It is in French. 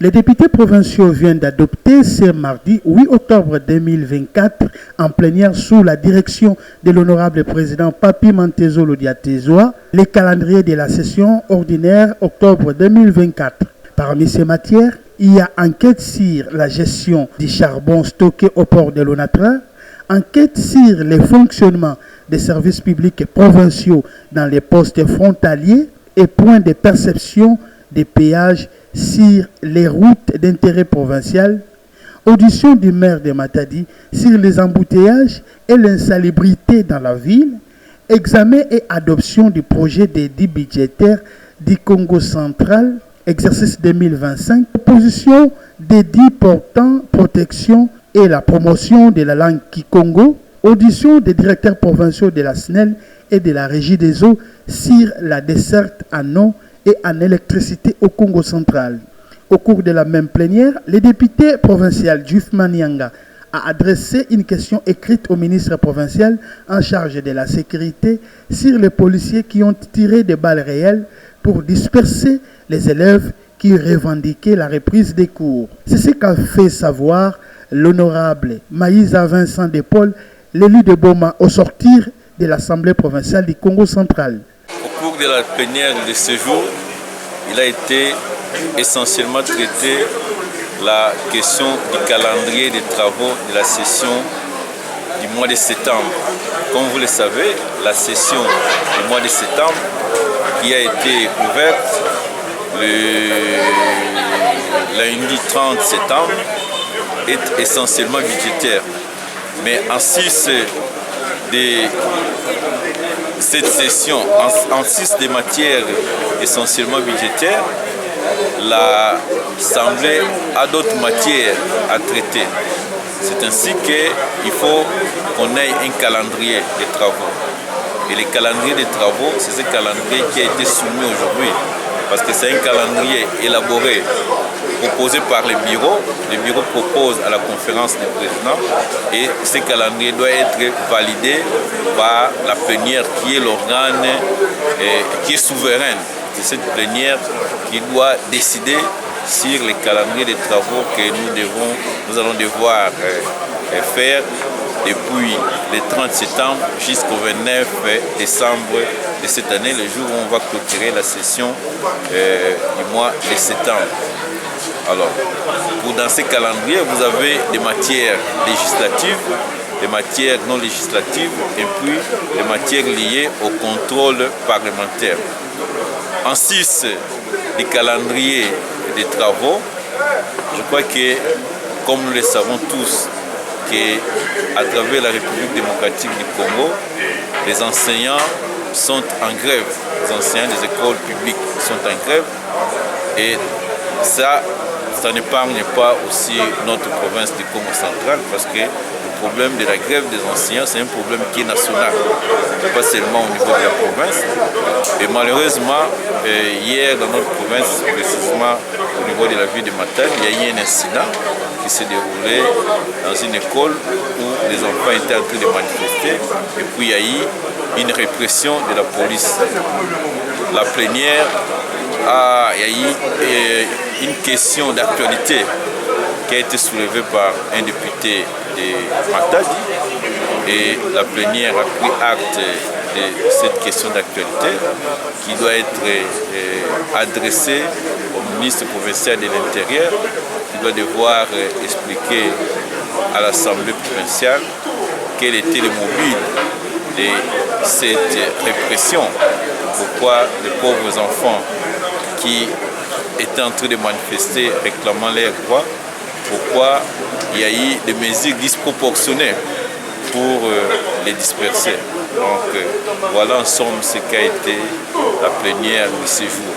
Les députés provinciaux viennent d'adopter ce mardi 8 octobre 2024 en plénière sous la direction de l'honorable président Papi Mantezolo Diatezoa les calendriers de la session ordinaire octobre 2024. Parmi ces matières, il y a enquête sur la gestion du charbon stocké au port de l'Onatra, enquête sur le fonctionnement des services publics provinciaux dans les postes frontaliers et points de perception des péages sur les routes d'intérêt provincial, audition du maire de Matadi sur les embouteillages et l'insalubrité dans la ville, examen et adoption du projet d'édit budgétaire du Congo central, exercice 2025, proposition d'édit portant protection et la promotion de la langue kikongo, audition des directeurs provinciaux de la SNEL et de la Régie des eaux sur la desserte en eau et en électricité au Congo central. Au cours de la même plénière, le député provincial Juif Manianga a adressé une question écrite au ministre provincial en charge de la sécurité sur les policiers qui ont tiré des balles réelles pour disperser les élèves qui revendiquaient la reprise des cours. C'est ce qu'a fait savoir l'honorable Maïsa Vincent de Paul, l'élu de Boma, au sortir de l'Assemblée provinciale du Congo central. Au cours de la plénière de ce jour, il a été essentiellement traité la question du calendrier des travaux de la session du mois de septembre. Comme vous le savez, la session du mois de septembre qui a été ouverte le lundi 30 septembre est essentiellement budgétaire. Mais en 6 de cette session, en 6 des matières essentiellement budgétaires, l'Assemblée a d'autres matières à traiter. C'est ainsi qu'il faut qu'on ait un calendrier des travaux. Et le calendrier des travaux, c'est ce calendrier qui a été soumis aujourd'hui. Parce que c'est un calendrier élaboré, proposé par les bureaux. Le bureau propose à la conférence des présidents et ce calendrier doit être validé par la plénière qui est l'organe qui est souveraine. C'est cette plénière qui doit décider sur les calendriers des travaux que nous allons devoir faire depuis le 30 septembre jusqu'au 29 décembre de cette année, le jour où on va clôturer la session du mois de septembre. Alors, dans ces calendriers, vous avez des matières législatives, des matières non législatives et puis des matières liées au contrôle parlementaire. En 6 des calendriers des travaux, je crois que, comme nous le savons tous, qu'à travers la République démocratique du Congo, les enseignants sont en grève. Les enseignants des écoles publiques sont en grève. Et ça n'épargne pas aussi notre province du Congo central parce que le problème de la grève des enseignants, c'est un problème qui est national, pas seulement au niveau de la province. Et malheureusement, hier dans notre province, précisément au niveau de la ville de Matadi, il y a eu un incident qui s'est déroulé dans une école où les enfants étaient en train de manifester et puis il y a eu une répression de la police. La plénière, il y a eu une question d'actualité qui a été soulevée par un député de Matadi et la plénière a pris acte de cette question d'actualité qui doit être adressée au ministre provincial de l'Intérieur qui doit devoir expliquer à l'Assemblée provinciale quel était le mobile de cette répression, pourquoi les pauvres enfants qui étaient en train de manifester réclamant leurs droits, pourquoi il y a eu des mesures disproportionnées pour les disperser. Donc voilà en somme ce qu'a été la plénière de ce jour.